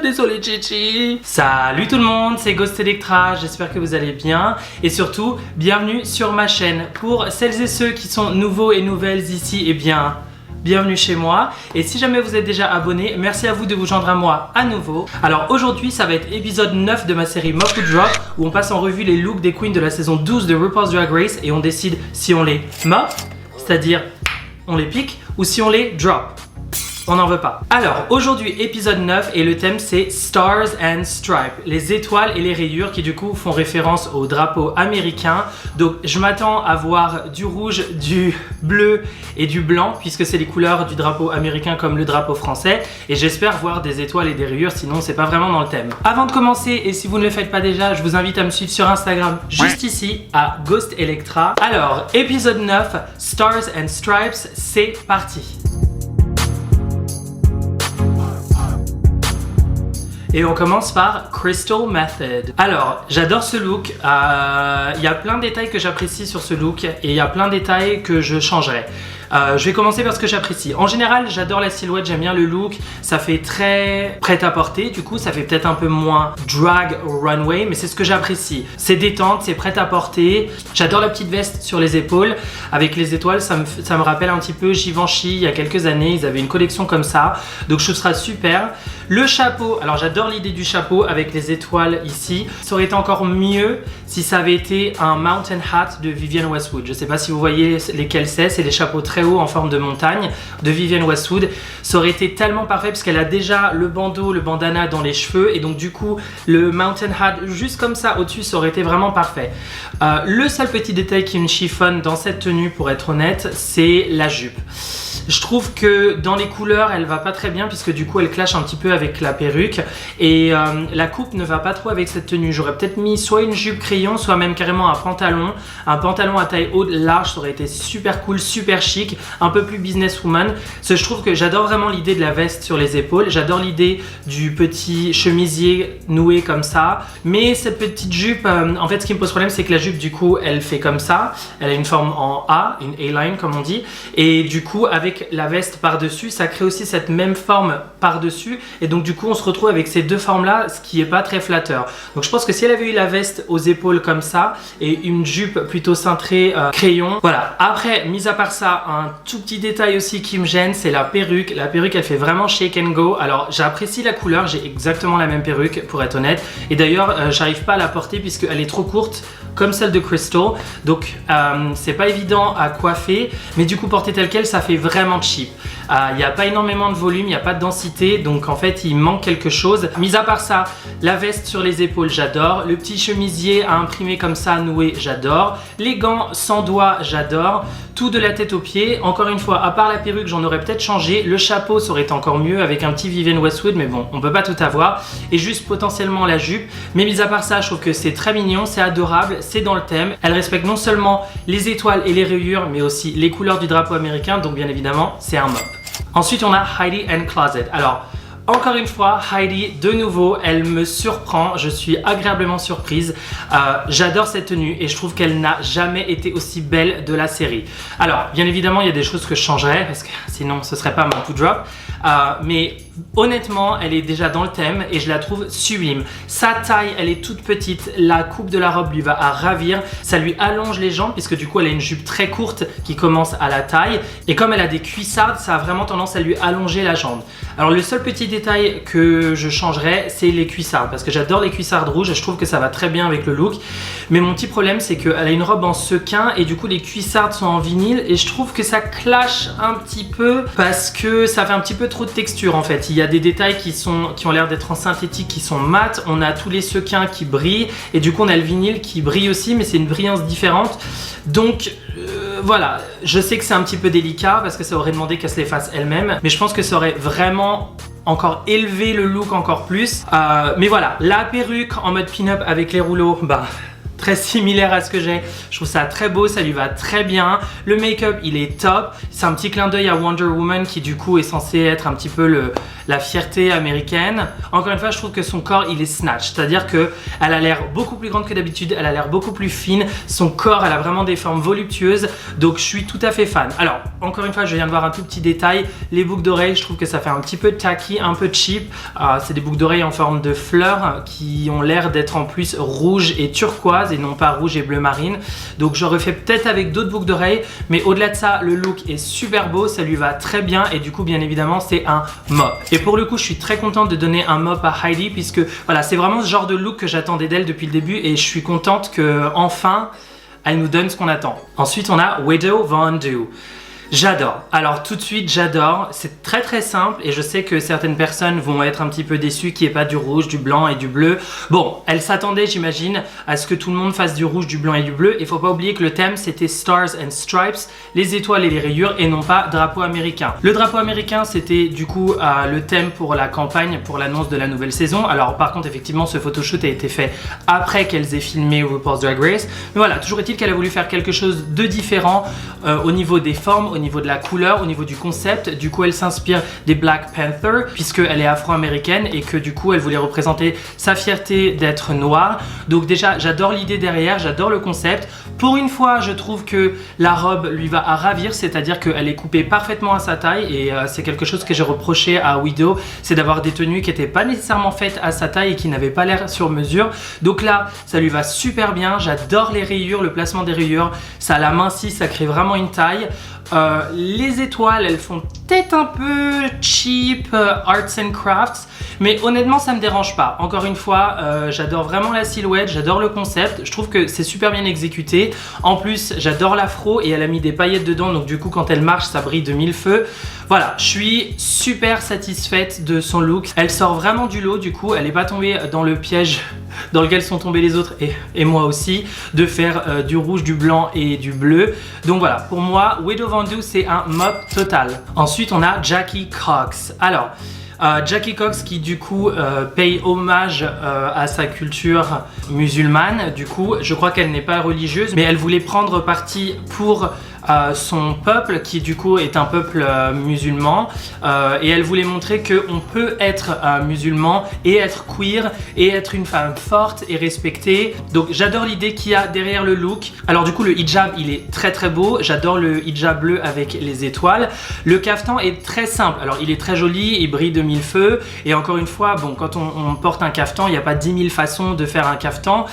Désolé Chichi. Salut tout le monde, c'est Ghost Electra, j'espère que vous allez bien. Et surtout, bienvenue sur ma chaîne. Pour celles et ceux qui sont nouveaux et nouvelles ici, eh bien... bienvenue chez moi, et si jamais vous êtes déjà abonné, merci à vous de vous joindre à moi à nouveau. Alors aujourd'hui ça va être épisode 9 de ma série Mop ou Drop, où on passe en revue les looks des queens de la saison 12 de RuPaul's Drag Race et on décide si on les mop, c'est-à-dire on les pique, ou si on les drop. On n'en veut pas. Alors, aujourd'hui, épisode 9, et le thème c'est Stars and Stripes, les étoiles et les rayures qui du coup font référence au drapeau américain. Donc, je m'attends à voir du rouge, du bleu et du blanc, puisque c'est les couleurs du drapeau américain comme le drapeau français. Et j'espère voir des étoiles et des rayures, sinon c'est pas vraiment dans le thème. Avant de commencer, et si vous ne le faites pas déjà, je vous invite à me suivre sur Instagram, juste ici, à Ghost Electra. Alors, épisode 9, Stars and Stripes, c'est parti. Et on commence par Crystal Method. Alors, j'adore ce look. Il y a plein de détails que j'apprécie sur ce look et il y a plein de détails que je changerai. Je vais commencer par ce que j'apprécie. En général, j'adore la silhouette, j'aime bien le look. Ça fait très prêt-à-porter. Du coup, ça fait peut-être un peu moins drag runway, mais c'est ce que j'apprécie. C'est détente, c'est prêt-à-porter. J'adore la petite veste sur les épaules avec les étoiles. Ça me rappelle un petit peu Givenchy il y a quelques années. Ils avaient une collection comme ça. Donc, je trouve ça super. Le chapeau, alors j'adore l'idée du chapeau avec les étoiles ici. Ça aurait été encore mieux si ça avait été un mountain hat de Vivienne Westwood. Je ne sais pas si vous voyez lesquels c'est les chapeaux très hauts en forme de montagne de Vivienne Westwood. Ça aurait été tellement parfait parce qu'elle a déjà le bandeau, le bandana dans les cheveux et donc du coup le mountain hat juste comme ça au-dessus, ça aurait été vraiment parfait. Le seul petit détail qui me chiffonne dans cette tenue, pour être honnête, c'est la jupe. Je trouve que dans les couleurs, elle va pas très bien puisque du coup elle clash un petit peu avec la perruque et la coupe ne va pas trop avec cette tenue. J'aurais peut-être mis soit une jupe crayon, soit même carrément un pantalon à taille haute large, ça aurait été super cool, super chic, un peu plus businesswoman. Je trouve que j'adore vraiment l'idée de la veste sur les épaules, j'adore l'idée du petit chemisier noué comme ça, mais cette petite jupe, en fait ce qui me pose problème c'est que la jupe du coup elle fait comme ça, elle a une forme en A, une A-line comme on dit, et du coup avec la veste par-dessus, ça crée aussi cette même forme par-dessus et donc du coup on se retrouve avec ces deux formes-là, ce qui est pas très flatteur. Donc je pense que si elle avait eu la veste aux épaules comme ça et une jupe plutôt cintrée crayon, voilà. Après, mis à part ça, un tout petit détail aussi qui me gêne, c'est la perruque. La perruque, elle fait vraiment shake and go. Alors j'apprécie la couleur, j'ai exactement la même perruque pour être honnête. Et d'ailleurs, j'arrive pas à la porter puisqu'elle est trop courte, comme celle de Crystal. Donc c'est pas évident à coiffer, mais du coup porter telle quelle, ça fait vraiment cheap. Il n'y a pas énormément de volume, il n'y a pas de densité, donc en fait il manque quelque chose. Mis à part ça, la veste sur les épaules, j'adore. Le petit chemisier à imprimer comme ça, noué, j'adore. Les gants sans doigts, j'adore. Tout de la tête aux pieds. Encore une fois, à part la perruque, j'en aurais peut-être changé. Le chapeau, ça aurait été encore mieux avec un petit Vivienne Westwood, mais bon, on peut pas tout avoir. Et juste potentiellement la jupe. Mais mis à part ça, je trouve que c'est très mignon, c'est adorable, c'est dans le thème. Elle respecte non seulement les étoiles et les rayures, mais aussi les couleurs du drapeau américain, donc bien évidemment, c'est un mop. Ensuite, on a Heidi and Closet. Alors, encore une fois, Heidi, de nouveau, elle me surprend, je suis agréablement surprise. J'adore cette tenue et je trouve qu'elle n'a jamais été aussi belle de la série. Alors, bien évidemment, il y a des choses que je changerais parce que sinon ce serait pas mon coup drop. Mais honnêtement, elle est déjà dans le thème et je la trouve sublime. Sa taille, elle est toute petite, la coupe de la robe lui va à ravir. Ça lui allonge les jambes puisque du coup, elle a une jupe très courte qui commence à la taille. Et comme elle a des cuissardes, ça a vraiment tendance à lui allonger la jambe. Alors le seul petit détail que je changerais, c'est les cuissardes parce que j'adore les cuissardes rouges et je trouve que ça va très bien avec le look. Mais mon petit problème, c'est qu'elle a une robe en sequin et du coup les cuissardes sont en vinyle et je trouve que ça clash un petit peu parce que ça fait un petit peu trop de texture en fait. Il y a des détails qui ont l'air d'être en synthétique, qui sont mat. On a tous les sequins qui brillent et du coup on a le vinyle qui brille aussi, mais c'est une brillance différente. Donc voilà, je sais que c'est un petit peu délicat parce que ça aurait demandé qu'elle se les fasse elle-même, mais je pense que ça aurait vraiment encore élevé le look encore plus. Mais voilà, la perruque en mode pin-up avec les rouleaux, bah très similaire à ce que j'ai. Je trouve ça très beau, ça lui va très bien. Le make-up, il est top. C'est un petit clin d'œil à Wonder Woman qui du coup est censé être un petit peu la fierté américaine. Encore une fois, je trouve que son corps, il est snatch. C'est-à-dire qu'elle a l'air beaucoup plus grande que d'habitude, elle a l'air beaucoup plus fine. Son corps, elle a vraiment des formes voluptueuses. Donc, je suis tout à fait fan. Alors, encore une fois, je viens de voir un tout petit détail. Les boucles d'oreilles, je trouve que ça fait un petit peu tacky, un peu cheap. C'est des boucles d'oreilles en forme de fleurs qui ont l'air d'être en plus rouge et turquoise et non pas rouge et bleu marine. Donc j'aurais fait peut-être avec d'autres boucles d'oreilles, mais au-delà de ça, le look est super beau, ça lui va très bien et du coup bien évidemment c'est un mop. Et pour le coup je suis très contente de donner un mop à Heidi puisque voilà, c'est vraiment ce genre de look que j'attendais d'elle depuis le début et je suis contente que enfin elle nous donne ce qu'on attend. Ensuite on a Widow Von Du. J'adore. Alors tout de suite, j'adore. C'est très très simple et je sais que certaines personnes vont être un petit peu déçues qu'il n'y ait pas du rouge, du blanc et du bleu. Bon, elle s'attendait, j'imagine, à ce que tout le monde fasse du rouge, du blanc et du bleu. Il faut pas oublier que le thème, c'était Stars and Stripes, les étoiles et les rayures et non pas drapeau américain. Le drapeau américain, c'était du coup le thème pour la campagne, pour l'annonce de la nouvelle saison. Alors par contre, effectivement, ce photoshoot a été fait après qu'elles aient filmé RuPaul's Drag Race. Mais voilà, toujours est-il qu'elle a voulu faire quelque chose de différent au niveau des formes, au niveau de la couleur, au niveau du concept. Du coup, elle s'inspire des Black Panther puisqu'elle est afro-américaine et que du coup, elle voulait représenter sa fierté d'être noire. Donc déjà, j'adore l'idée derrière, j'adore le concept. Pour une fois, je trouve que la robe lui va à ravir, c'est-à-dire qu'elle est coupée parfaitement à sa taille et c'est quelque chose que j'ai reproché à Widow, c'est d'avoir des tenues qui n'étaient pas nécessairement faites à sa taille et qui n'avaient pas l'air sur mesure. Donc là, ça lui va super bien. J'adore les rayures, le placement des rayures, ça l'amincit, ça crée vraiment une taille. Les étoiles, elles font peut-être un peu cheap, arts and crafts, mais honnêtement ça me dérange pas. Encore une fois, j'adore vraiment la silhouette, j'adore le concept, je trouve que c'est super bien exécuté. En plus, j'adore l'afro et elle a mis des paillettes dedans, donc du coup quand elle marche, ça brille de mille feux. Voilà, je suis super satisfaite de son look. Elle sort vraiment du lot, du coup, elle n'est pas tombée dans le piège dans lequel sont tombés les autres et moi aussi, de faire du rouge, du blanc et du bleu. Donc voilà, pour moi, Widow Von Du, c'est un mop total. Ensuite, on a Jackie Cox. Alors, Jackie Cox qui du coup paye hommage à sa culture musulmane. Du coup, je crois qu'elle n'est pas religieuse, mais elle voulait prendre parti pour son peuple qui du coup est un peuple musulman et elle voulait montrer qu'on peut être musulman et être queer et être une femme forte et respectée. Donc j'adore l'idée qu'il y a derrière le look. Alors du coup le hijab il est très très beau, j'adore le hijab bleu avec les étoiles. Le caftan est très simple, alors il est très joli, il brille de mille feux et encore une fois bon quand on porte un caftan il n'y a pas 10 000 façons de faire un caftan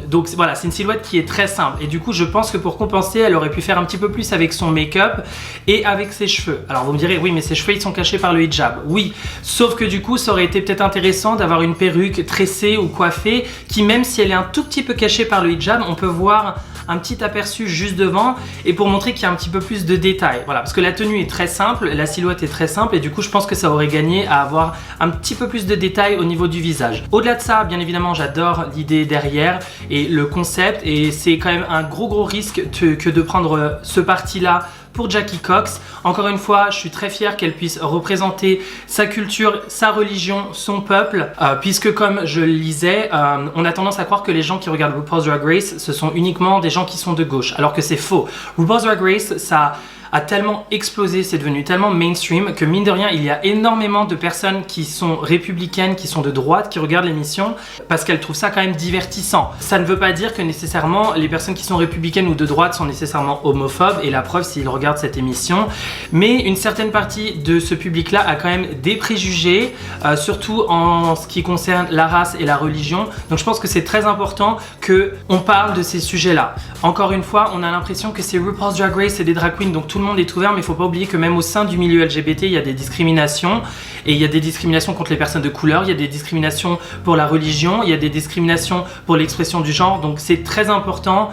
donc voilà c'est une silhouette qui est très simple et du coup je pense que pour compenser elle aurait pu faire un petit peu plus avec son make-up et avec ses cheveux. Alors vous me direz oui mais ses cheveux ils sont cachés par le hijab. Oui, sauf que du coup ça aurait été peut-être intéressant d'avoir une perruque tressée ou coiffée qui même si elle est un tout petit peu cachée par le hijab on peut voir un petit aperçu juste devant et pour montrer qu'il y a un petit peu plus de détails. Voilà, parce que la tenue est très simple, la silhouette est très simple et du coup je pense que ça aurait gagné à avoir un petit peu plus de détails au niveau du visage. Au-delà de ça, bien évidemment, j'adore l'idée derrière et le concept et c'est quand même un gros risque que de prendre ce parti-là pour Jackie Cox. Encore une fois, je suis très fière qu'elle puisse représenter sa culture, sa religion, son peuple, puisque comme je le lisais, on a tendance à croire que les gens qui regardent RuPaul's Drag Race, ce sont uniquement des gens qui sont de gauche, alors que c'est faux. RuPaul's Drag Race, ça a tellement explosé, c'est devenu tellement mainstream que mine de rien, il y a énormément de personnes qui sont républicaines, qui sont de droite, qui regardent l'émission parce qu'elles trouvent ça quand même divertissant. Ça ne veut pas dire que nécessairement les personnes qui sont républicaines ou de droite sont nécessairement homophobes et la preuve s'ils regardent cette émission. Mais une certaine partie de ce public-là a quand même des préjugés, surtout en ce qui concerne la race et la religion. Donc je pense que c'est très important qu'on parle de ces sujets-là. Encore une fois, on a l'impression que c'est RuPaul's Drag Race et des drag queens, donc tout le monde est ouvert, mais il ne faut pas oublier que même au sein du milieu LGBT, il y a des discriminations et il y a des discriminations contre les personnes de couleur, il y a des discriminations pour la religion, il y a des discriminations pour l'expression du genre, donc c'est très important,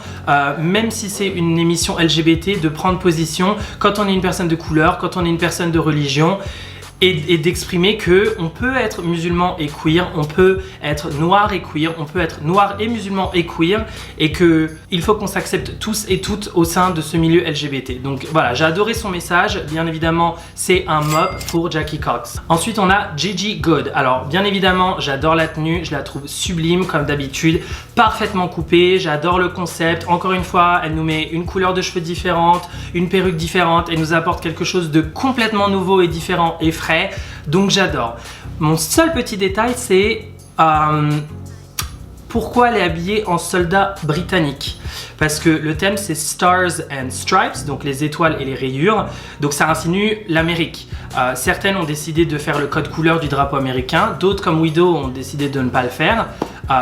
même si c'est une émission LGBT, de prendre position quand on est une personne de couleur, quand on est une personne de religion. et d'exprimer que on peut être musulman et queer, on peut être noir et queer, on peut être noir et musulman et queer, et que il faut qu'on s'accepte tous et toutes au sein de ce milieu LGBT. Donc voilà, j'ai adoré son message. Bien évidemment, c'est un mop pour Jackie Cox. Ensuite, on a Gigi Goode. Alors bien évidemment, j'adore la tenue, je la trouve sublime comme d'habitude, parfaitement coupée. J'adore le concept. Encore une fois, elle nous met une couleur de cheveux différente, une perruque différente, elle nous apporte quelque chose de complètement nouveau et différent et frais. Donc j'adore. Mon seul petit détail, c'est pourquoi elle est habillée en soldat britannique. Parce que le thème c'est Stars and Stripes, donc les étoiles et les rayures, donc ça insinue l'Amérique. Certaines ont décidé de faire le code couleur du drapeau américain, d'autres comme Widow ont décidé de ne pas le faire.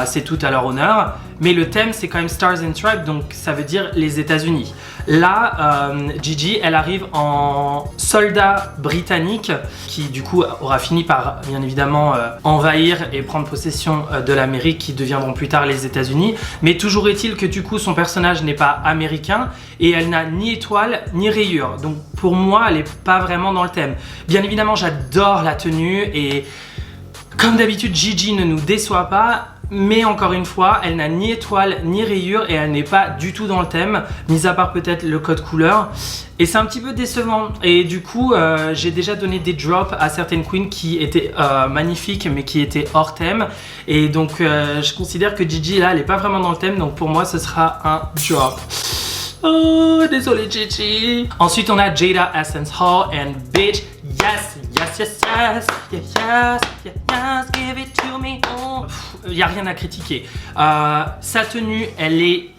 C'est tout à leur honneur, mais le thème c'est quand même Stars and Stripes, donc ça veut dire les États-Unis. Là, Gigi, elle arrive en soldat britannique qui du coup aura fini par bien évidemment envahir et prendre possession de l'Amérique, qui deviendront plus tard les États-Unis. Mais toujours est-il que du coup son personnage n'est pas américain et elle n'a ni étoile ni rayures. Donc pour moi, elle n'est pas vraiment dans le thème. Bien évidemment, j'adore la tenue et comme d'habitude, Gigi ne nous déçoit pas. Mais encore une fois, elle n'a ni étoile ni rayures et elle n'est pas du tout dans le thème, mis à part peut-être le code couleur. Et c'est un petit peu décevant. Et du coup, j'ai déjà donné des drops à certaines queens qui étaient magnifiques mais qui étaient hors thème. Et donc, je considère que Gigi, là, elle n'est pas vraiment dans le thème. Donc pour moi, ce sera un drop. Oh, désolé Gigi. Ensuite, on a Jada Essence Hall and bitch, yes, yes, yes, yes, yes, yes, yes, yes, give it to me. Il n'y a rien à critiquer. Sa tenue, elle est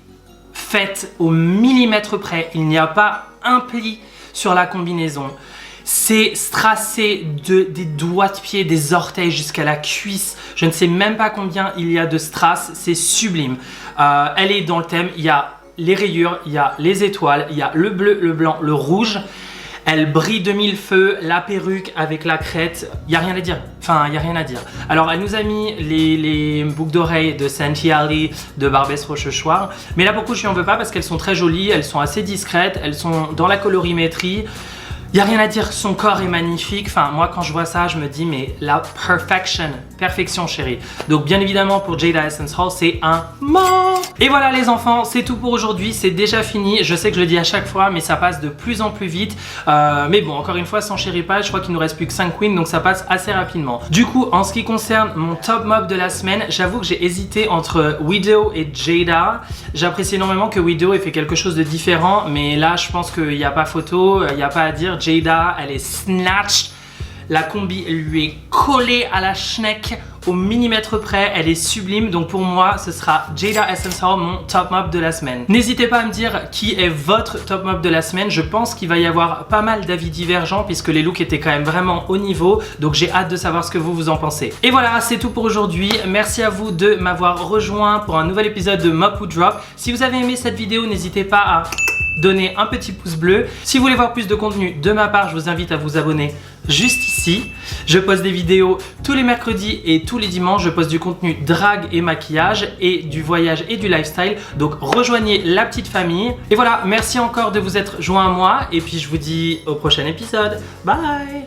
faite au millimètre près. Il n'y a pas un pli sur la combinaison. C'est strassé des doigts de pied, des orteils jusqu'à la cuisse. Je ne sais même pas combien il y a de strass. C'est sublime. Elle est dans le thème. Il y a les rayures, il y a les étoiles, il y a le bleu, le blanc, le rouge. Elle brille de mille feux, la perruque avec la crête, il n'y a rien à dire. Enfin, il n'y a rien à dire. Alors, elle nous a mis les boucles d'oreilles de Sentiali, de Barbès Rochechouart. Mais là, pour le coup, je lui en veux pas parce qu'elles sont très jolies, elles sont assez discrètes, elles sont dans la colorimétrie. Il n'y a rien à dire, son corps est magnifique. Enfin, moi, quand je vois ça, je me dis, mais la perfection, chérie. Donc, bien évidemment, pour Jada Essence Hall, c'est un mort. Et voilà, les enfants, c'est tout pour aujourd'hui. C'est déjà fini. Je sais que je le dis à chaque fois, mais ça passe de plus en plus vite. Mais bon, encore une fois, sans chérie pas, je crois qu'il nous reste plus que 5 queens, donc ça passe assez rapidement. Du coup, en ce qui concerne mon top mob de la semaine, j'avoue que j'ai hésité entre Widow et Jada. J'apprécie énormément que Widow ait fait quelque chose de différent, mais là, je pense qu'il n'y a pas photo, il n'y a pas à dire. Jada, elle est snatch. La combi lui est collée à la schneck au millimètre près, elle est sublime. Donc pour moi, ce sera Jada Essence Hall, mon top mop de la semaine. N'hésitez pas à me dire qui est votre top mop de la semaine. Je pense qu'il va y avoir pas mal d'avis divergents puisque les looks étaient quand même vraiment au niveau. Donc j'ai hâte de savoir ce que vous en pensez. Et voilà, c'est tout pour aujourd'hui. Merci à vous de m'avoir rejoint pour un nouvel épisode de Mop ou Drop. Si vous avez aimé cette vidéo, n'hésitez pas à donner un petit pouce bleu. Si vous voulez voir plus de contenu de ma part, je vous invite à vous abonner juste ici. Je poste des vidéos tous les mercredis et tous les dimanches. Je poste du contenu drague et maquillage et du voyage et du lifestyle. Donc rejoignez la petite famille. Et voilà, merci encore de vous être joints à moi. Et puis je vous dis au prochain épisode. Bye!